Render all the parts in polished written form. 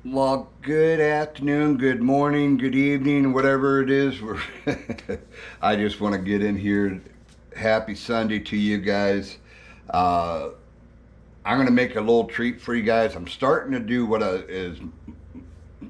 Well, good afternoon, good morning, good evening, whatever it is. I just want to get in here. Happy Sunday to you guys. Uh, I'm going to make a little treat for you guys. I'm starting to do what is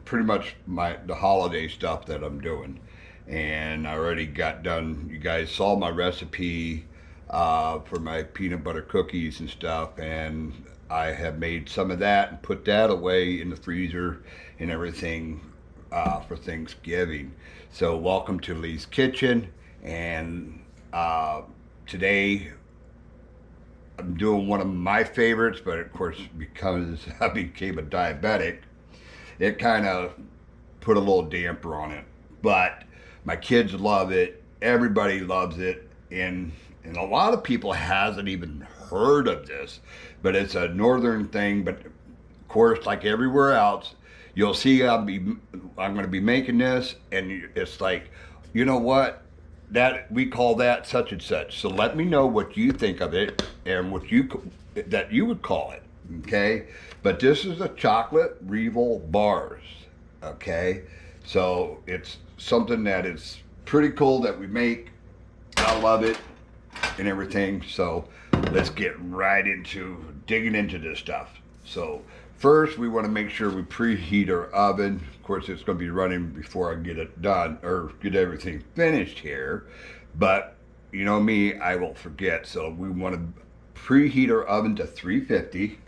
pretty much the holiday stuff that I'm doing, and I already got done. You guys saw my recipe for my peanut butter cookies and stuff, and I have made some of that and put that away in the freezer and everything for Thanksgiving. So welcome to Lee's Kitchen, and today I'm doing one of my favorites, but of course because I became a diabetic, it kind of put a little damper on it. But my kids love it. Everybody loves it, and a lot of people hasn't even heard of this. But it's a northern thing. But of course, like everywhere else, you'll see I'm going to be making this, and it's like, you know what? That we call that such and such. So let me know what you think of it and what you would call it. Okay, but this is a chocolate Revel bars. Okay, so it's something that is pretty cool that we make. I love it and everything. So let's get right into digging into this stuff. So first, we want to make sure we preheat our oven. Of course, it's going to be running before I get it done or get everything finished here. But you know me, I will forget. So we want to preheat our oven to 350.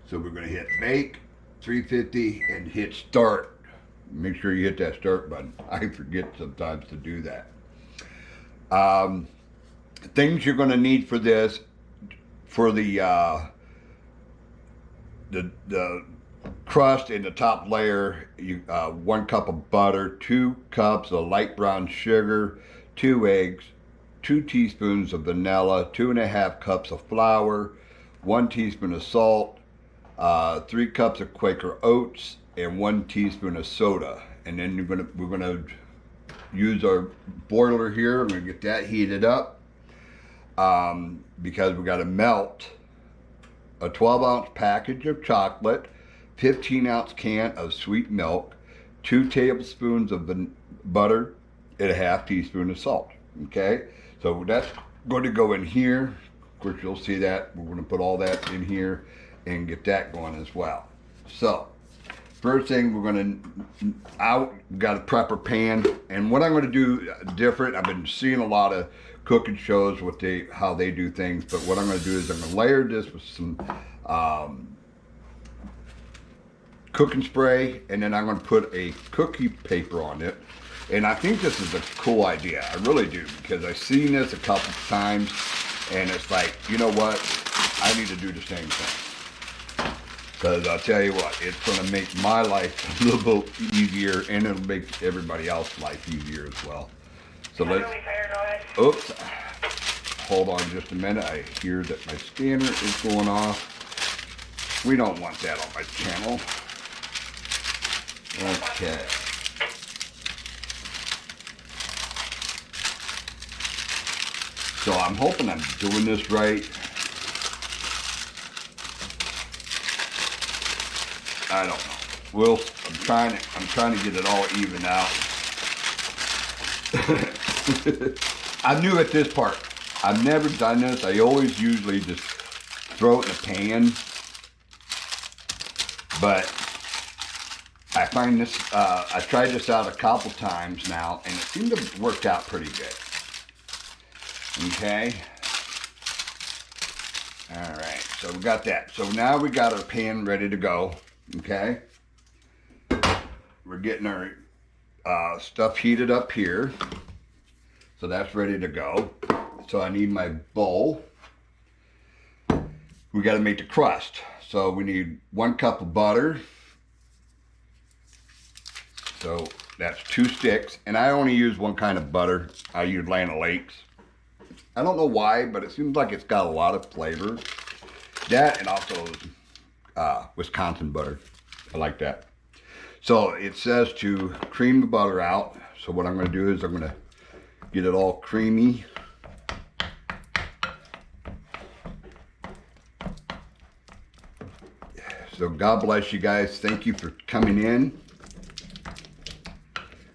So we're going to hit bake 350 and hit start. Make sure you hit that start button. I forget sometimes to do that. Um, Things you're going to need for this, for the crust in the top layer, 1 cup of butter, 2 cups of light brown sugar, 2 eggs, 2 teaspoons of vanilla, 2.5 cups of flour, 1 teaspoon of salt, 3 cups of Quaker oats, and 1 teaspoon of soda. And then we're gonna use our boiler here. I'm gonna get that heated up because we got to melt a 12-ounce package of chocolate, 15-ounce can of sweet milk, 2 tablespoons of butter, and a half teaspoon of salt. Okay, so that's going to go in here. Of course, you'll see that. We're going to put all that in here and get that going as well. So, first thing we're going to got a prepper pan, and what I'm going to do different. I've been seeing a lot of cooking shows how they do things, but what I'm going to do is I'm going to layer this with some cooking spray, and then I'm going to put a cookie paper on it. And I think this is a cool idea. I really do, because I've seen this a couple of times, and it's like, you know what? I need to do the same thing. Because I'll tell you what, it's going to make my life a little bit easier, and it'll make everybody else's life easier as well. So let's. Oops. Hold on just a minute. I hear that my scanner is going off. We don't want that on my channel. Okay. So I'm hoping I'm doing this right. I don't know. Well, I'm trying to get it all even out. I'm new at this part. I've never done this. I always usually just throw it in a pan. But I find this, I tried this out a couple times now, and it seemed to work out pretty good. Okay. All right. So we got that. So now we got our pan ready to go. Okay. We're getting our stuff heated up here. So that's ready to go. So I need my bowl. We got to make the crust. So we need 1 cup of butter. So that's 2 sticks. And I only use one kind of butter. I use Land Lakes. I don't know why, but it seems like it's got a lot of flavor. That, and also Wisconsin butter. I like that. So it says to cream the butter out. So what I'm going to do is I'm going to get it all creamy. So God bless you guys. Thank you for coming in.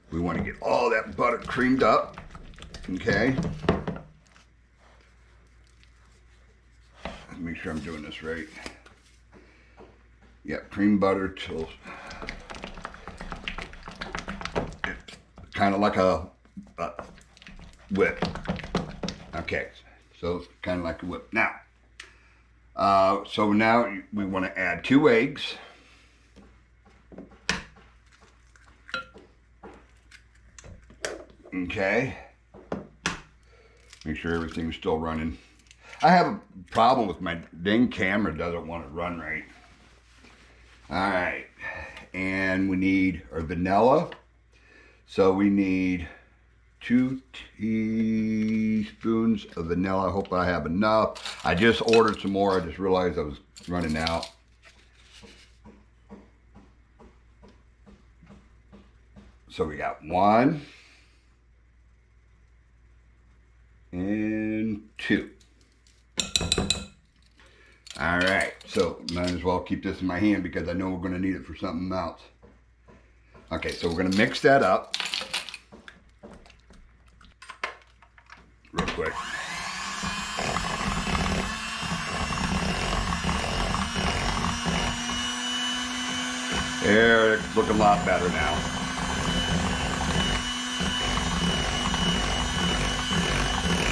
We want to get all that butter creamed up. Okay. Make sure I'm doing this right. Yeah, cream butter till it's kind of like a whip. Okay, so it's kind of like a whip. Now, so now we want to add 2 eggs. Okay. Make sure everything's still running. I have a problem with my dang camera, doesn't want to run right. All right, and we need our vanilla. So we need 2 teaspoons of vanilla. I hope I have enough. I just ordered some more. I just realized I was running out. So we got 1 and 2. All right, so might as well keep this in my hand because I know we're going to need it for something else. Okay, so we're going to mix that up real quick. There, it's looking a lot better now.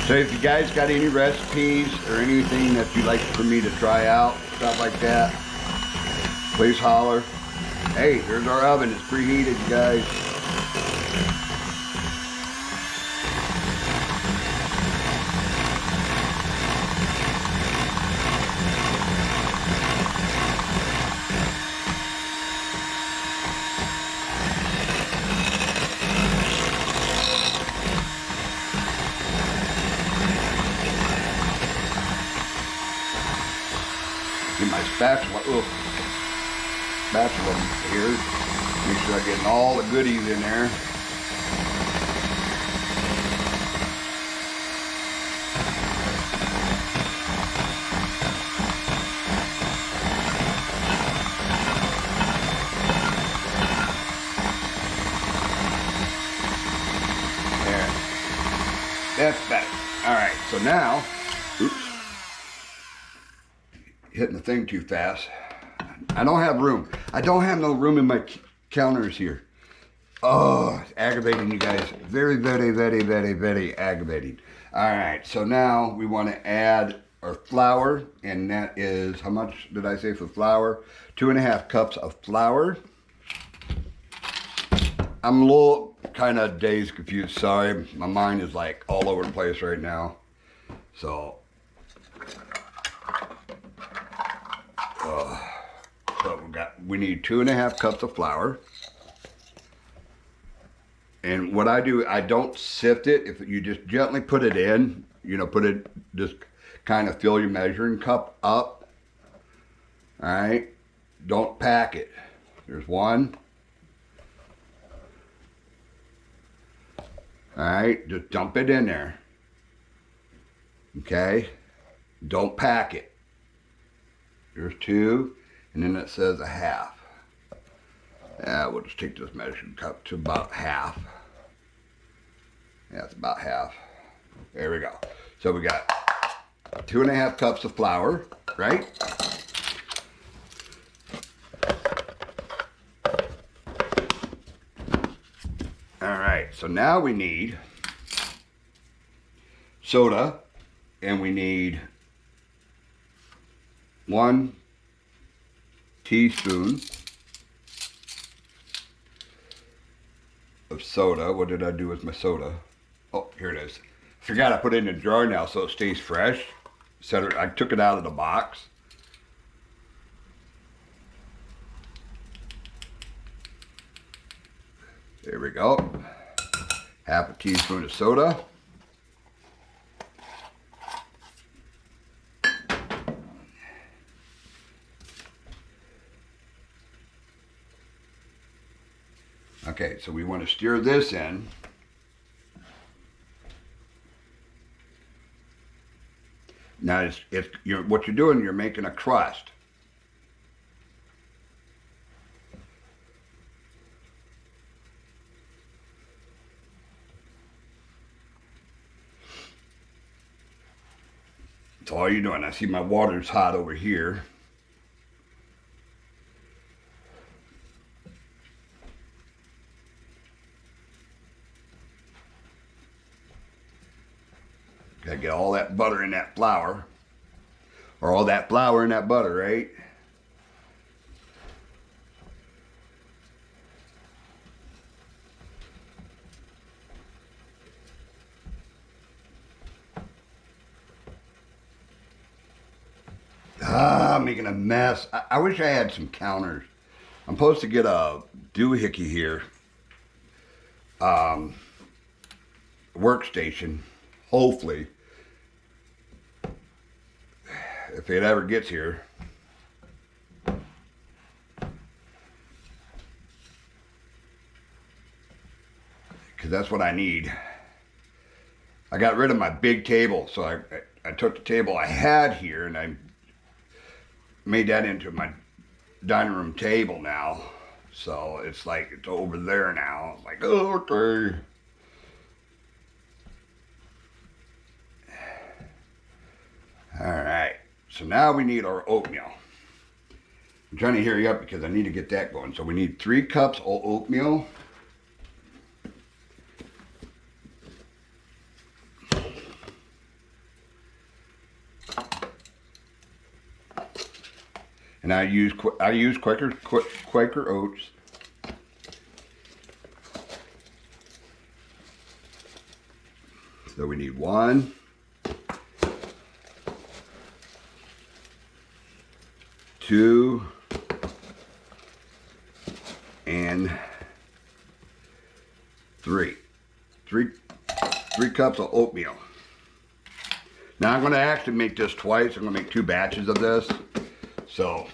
So if you guys got any recipes or anything that you'd like for me to try out, stuff like that, please holler. Hey, there's our oven. It's preheated, you guys. Get my spatula, spatula here. Make sure I'm getting all the goodies in there. There. That's better. All right, so now, oops. Hitting the thing too fast. I don't have room. I don't have no room in my counters here. Oh, it's aggravating, you guys. Very, very, very, very, very aggravating. All right, so now we want to add our flour, and that is, how much did I say for flour? 2.5 cups of flour. I'm a little kind of dazed, confused. Sorry, my mind is like all over the place right now. So. So we need 2.5 cups of flour. And what I do, I don't sift it. If you just gently put it in, you know, just kind of fill your measuring cup up. All right. Don't pack it. There's 1. All right. Just dump it in there. Okay. Don't pack it. There's 2. And then it says 1/2. Yeah, we'll just take this measuring cup to about 1/2. Yeah, it's about 1/2. There we go. So we got 2.5 cups of flour, right? All right, so now we need soda, and we need 1 teaspoon of soda. What did I do with my soda? Oh, here it is. Forgot I put it in a jar now so it stays fresh. I took it out of the box. There we go. 1/2 teaspoon of soda. Okay, so we want to stir this in. Now, what you're doing, you're making a crust. So all you're doing, I see my water's hot over here. Gotta get all that butter in that flour. Or all that flour in that butter, right? Ah, I'm making a mess. I wish I had some counters. I'm supposed to get a doohickey here. Workstation. Hopefully. If it ever gets here. Because that's what I need. I got rid of my big table. So I took the table I had here and I made that into my dining room table now. So it's like it's over there now. It's like, oh, okay. All right. So now we need our oatmeal. I'm trying to hurry up because I need to get that going. So we need 3 cups of oatmeal. And I use Quaker Oats. So we need 1, 2, and 3. 3 cups of oatmeal. Now I'm going to actually make this twice. I'm going to make 2 batches of this. So,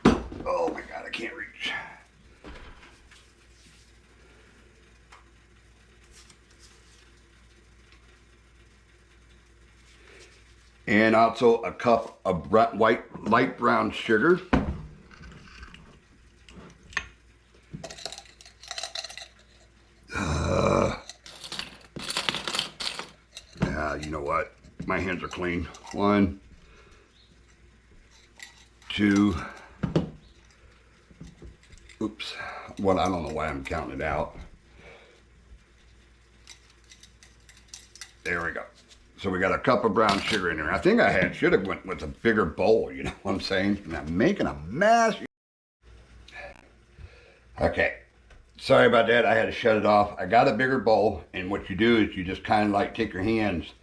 oh my God, I can't reach. And also a cup of light brown sugar. You know what? My hands are clean. 1, 2. Oops. Well, I don't know why I'm counting it out. There we go. So we got a cup of brown sugar in there. I think I should have went with a bigger bowl, you know what I'm saying? And I'm making a mess. Okay. Sorry about that. I had to shut it off. I got a bigger bowl, and what you do is you just kind of like take your hands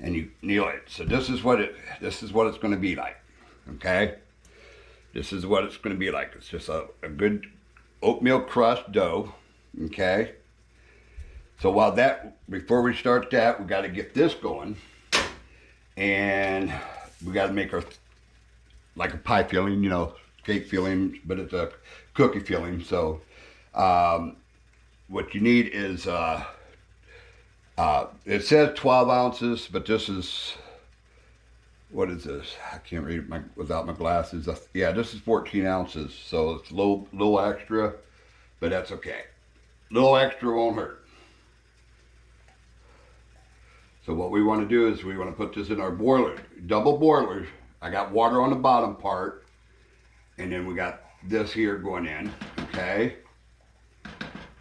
and you kneel it. So this is what it's going to be like. Okay? This is what it's going to be like. It's just a good oatmeal crust dough. Okay? So before we start that, we got to get this going. And we got to make like a pie filling, you know, cake filling, but it's a cookie filling. So what you need is, it says 12 ounces, but this is, what is this? I can't read it without my glasses. Yeah, this is 14 ounces. So it's a little extra, but that's okay. A little extra won't hurt. So what we want to do is we want to put this in our boiler, double boilers. I got water on the bottom part, and then we got this here going in, okay?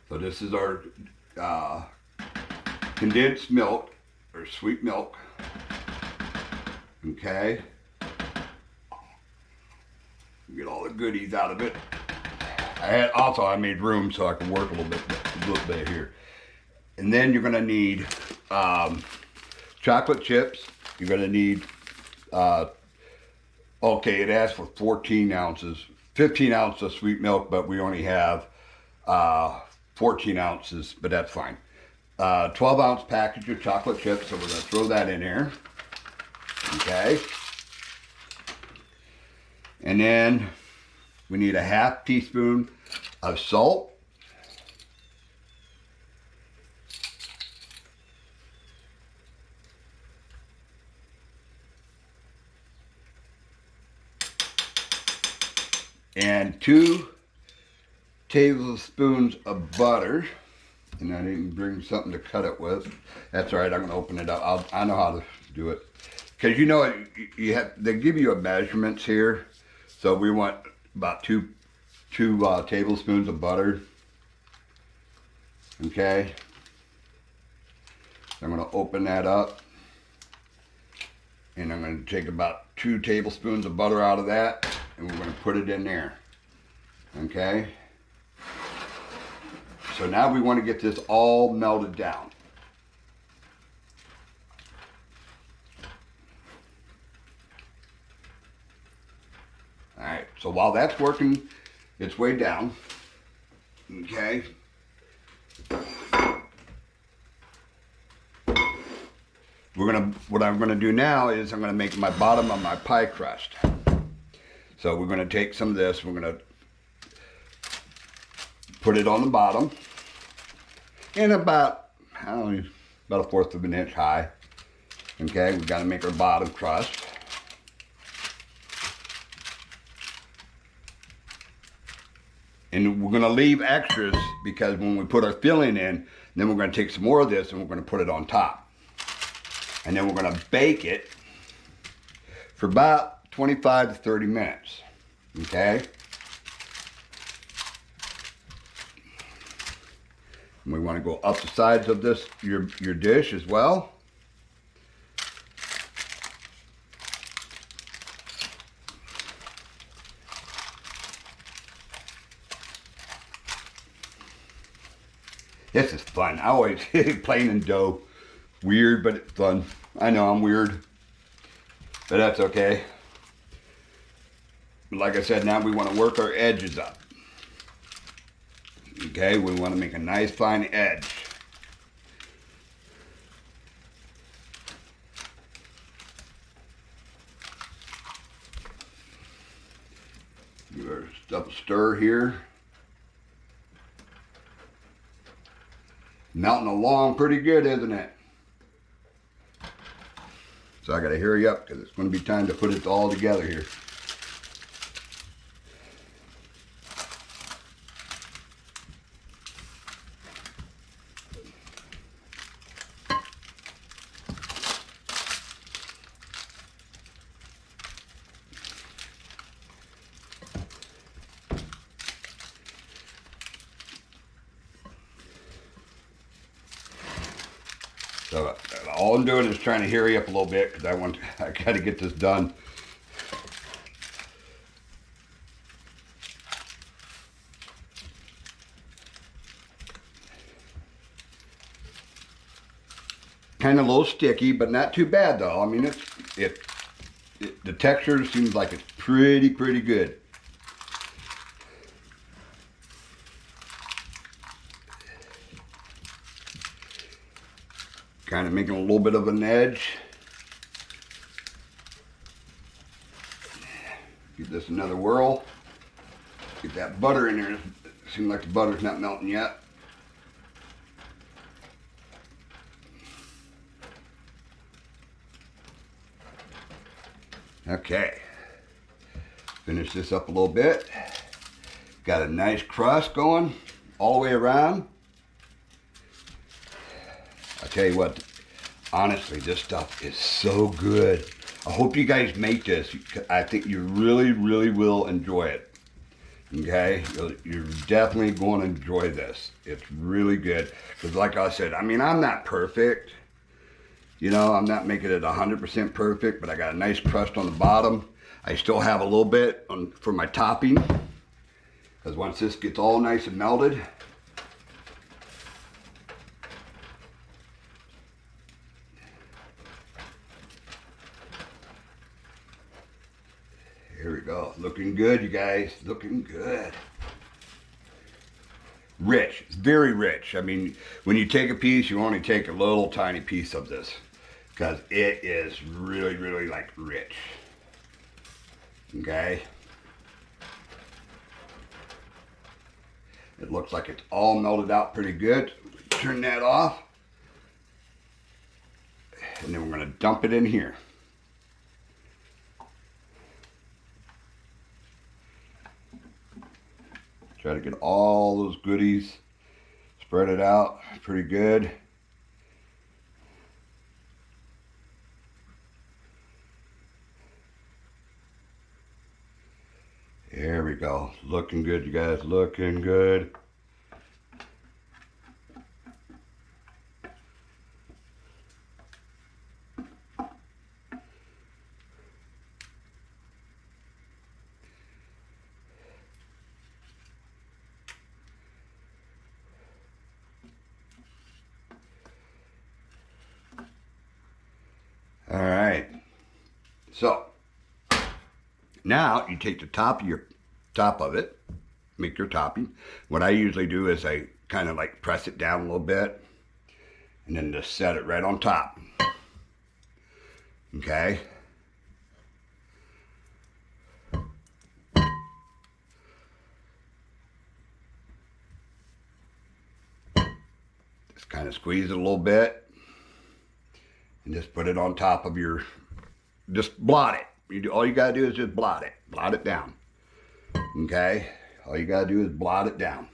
So this is our condensed milk, or sweet milk, okay? Get all the goodies out of it. I made room so I can work a little bit here. And then you're gonna need chocolate chips. You're gonna need, okay, it asks for 14 ounces, 15 ounces of sweet milk, but we only have 14 ounces, but that's fine. 12-ounce package of chocolate chips, so we're gonna throw that in here, okay? And then we need a half teaspoon of salt. And 2 tablespoons of butter. And I didn't bring something to cut it with. That's all right, I'm gonna open it up. I know how to do it. because you know you have, they give you a measurements here, so we want about two tablespoons of butter. Okay, I'm going to open that up, and I'm going to take about 2 tablespoons of butter out of that, and we're going to put it in there. Okay, so now we want to get this all melted down. All right, so while that's working its way down, okay, what I'm gonna do now is I'm gonna make my bottom of my pie crust. So we're gonna take some of this, we're gonna put it on the bottom, and about, I don't know, about 1/4 of an inch high. Okay, we gotta make our bottom crust. And we're gonna leave extras because when we put our filling in, then we're gonna take some more of this and we're gonna put it on top. And then we're going to bake it for about 25 to 30 minutes. Okay? And we want to go up the sides of this, your dish as well. This is fun. I always playing in dough. Weird, but it's fun. I know I'm weird, but that's okay. Like I said, now we want to work our edges up. Okay, we want to make a nice fine edge. Give our stuff a stir here. Melting along pretty good, isn't it? So I got to hurry up because it's going to be time to put it all together here. So all I'm doing is trying to hurry up a little bit because I got to get this done. Kind of a little sticky, but not too bad though. I mean, the texture seems like it's pretty good. Kind of making a little bit of an edge. Give this another whirl. Get that butter in there. It seems like the butter's not melting yet. Okay. Finish this up a little bit. Got a nice crust going all the way around. I tell you what, honestly, this stuff is so good. I hope you guys make this. I think you really will enjoy it. Okay, you're definitely going to enjoy this. It's really good. Because like I said, I mean, I'm not perfect. You know, I'm not making it 100% perfect, but I got a nice crust on the bottom. I still have a little bit for my topping. Because once this gets all nice and melted, here we go. Looking good, you guys. Looking good. Rich. It's very rich. I mean, when you take a piece, you only take a little tiny piece of this. Because it is really like rich. Okay. It looks like it's all melted out pretty good. Turn that off. And then we're going to dump it in here. Try to get all those goodies, spread it out pretty good. There we go. Looking good, you guys. Looking good. All right. So now you take the top of it, make your topping. What I usually do is I kind of like press it down a little bit and then just set it right on top. Okay. Just kind of squeeze it a little bit and just put it on top of your, just blot it. All you gotta do is just blot it down. Okay, all you gotta do is blot it down,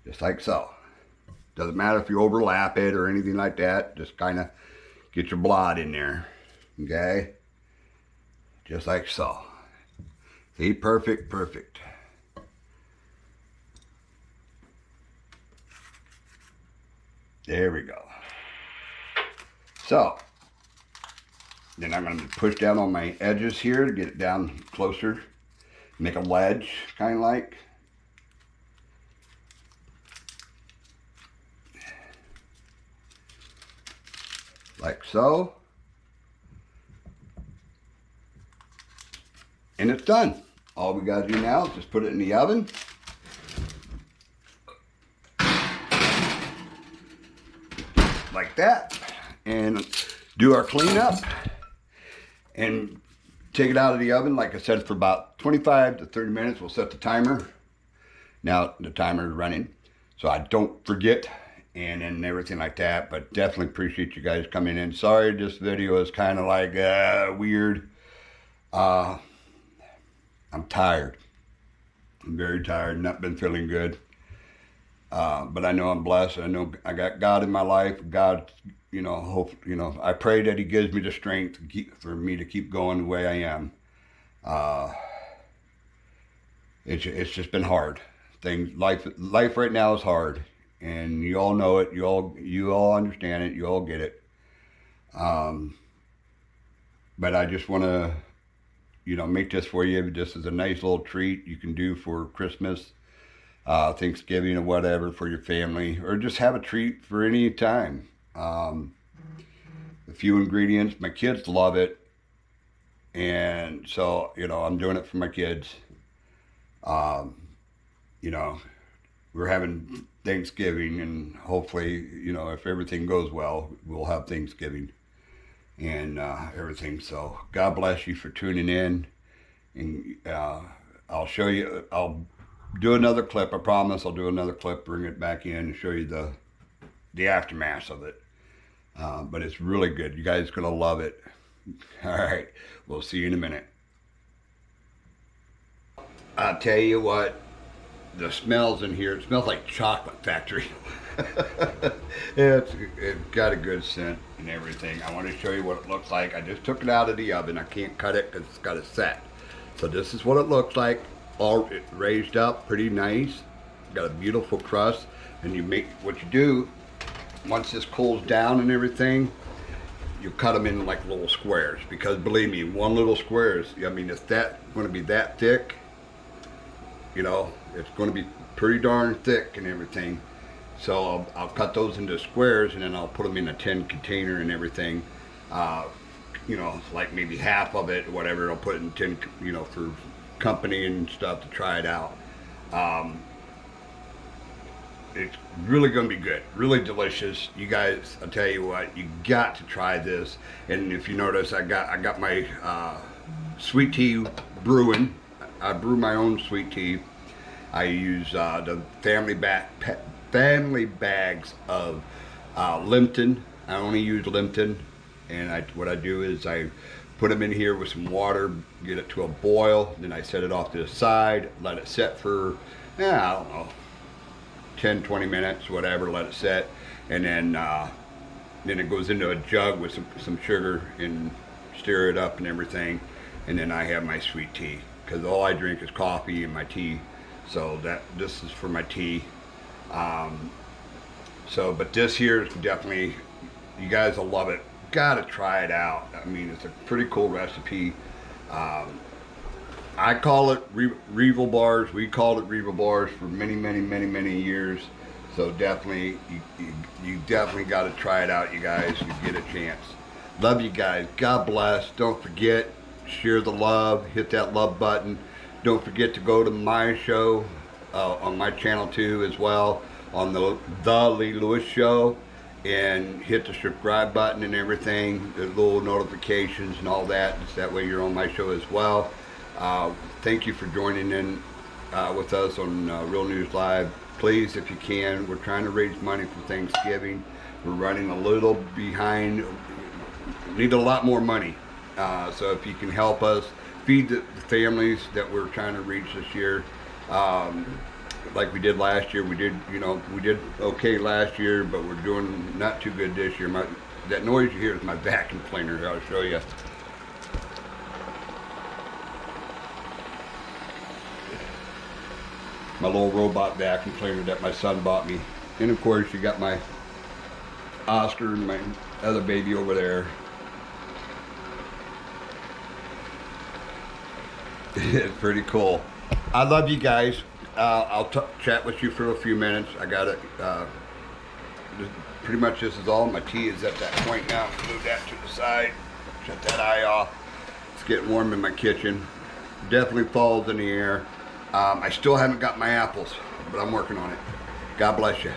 just like so. Doesn't matter if you overlap it or anything like that, just kind of get your blot in there. Okay, just like so. See, perfect. There we go. So then I'm going to push down on my edges here to get it down closer. Make a ledge, kind of like so. And it's done. All we got to do now is just put it in the oven. Like that. And do our cleanup. And take it out of the oven, like I said, for about 25 to 30 minutes. We'll set the timer. Now the timer is running, so I don't forget and everything like that. But definitely appreciate you guys coming in. Sorry, this video is kind of like weird. I'm tired. I'm very tired. Not been feeling good. But I know I'm blessed. I know I got God in my life. God, hope, I pray that He gives me the strength for me to keep going the way I am. It's just been hard. Life right now is hard, and you all know it. You all understand it. You all get it. But I just want to, make this for you. This is a nice little treat you can do for Christmas, Thanksgiving, or whatever, for your family, or just have a treat for any time. A few ingredients. My kids love it, and so I'm doing it for my kids. We're having Thanksgiving, and hopefully, if everything goes well, we'll have Thanksgiving and everything. So God bless you for tuning in, and I'll show you. I'll do another clip. I promise. I'll do another clip. Bring it back in and show you the aftermath of it. But it's really good. You guys are gonna love it. All right. We'll see you in a minute. I'll tell you what. The smells in here, it smells like chocolate factory. It's got a good scent and everything. I want to show you what it looks like. I just took it out of the oven. I can't cut it because it's got to set. So this is what it looks like. All raised up, pretty nice. Got a beautiful crust. And what you do, once this cools down and everything, you cut them in like little squares. Because believe me, one little square is, it's going to be that thick. It's going to be pretty darn thick and everything. So I'll cut those into squares, and then I'll put them in a tin container and everything. Like maybe half of it or whatever, I'll put it in tin, for company and stuff to try it out. It's really going to be good, really delicious. You guys, I'll tell you what, you got to try this. And if you notice, I got my sweet tea brewing. I brew my own sweet tea. I use the family bags of Lipton. I only use Lipton, and what I do is I put them in here with some water, get it to a boil, then I set it off to the side, let it set for, I don't know, 10, 20 minutes, whatever, let it set, and then it goes into a jug with some sugar and stir it up and everything, and then I have my sweet tea. because all I drink is coffee and my tea. So this is for my tea. But this here is definitely, you guys will love it. Gotta try it out. I mean, it's a pretty cool recipe. I call it Revel bars. We called it Revel bars for many years. So definitely, you definitely got to try it out, you guys. You get a chance. Love you guys. God bless. Don't forget, share the love. Hit that love button. Don't forget to go to my show on my channel too as well, on the Lee Lewis Show, and hit the subscribe button and everything, the little notifications and all that. Just that way you're on my show as well. Thank you for joining in with us on Real News Live. Please, if you can, we're trying to raise money for Thanksgiving. We're running a little behind. Need a lot more money. So if you can help us feed the families that we're trying to reach this year, like we did last year. We did okay last year, but we're doing not too good this year. That noise you hear is my vacuum cleaner. I'll show you. My little robot vacuum cleaner that my son bought me. And of course you got my Oscar and my other baby over there. It's pretty cool. I love you guys. I'll chat with you for a few minutes. I got it. Pretty much this is all. My tea is at that point now. Move that to the side. Shut that eye off. It's getting warm in my kitchen. Definitely fall's in the air. I still haven't got my apples, but I'm working on it. God bless you.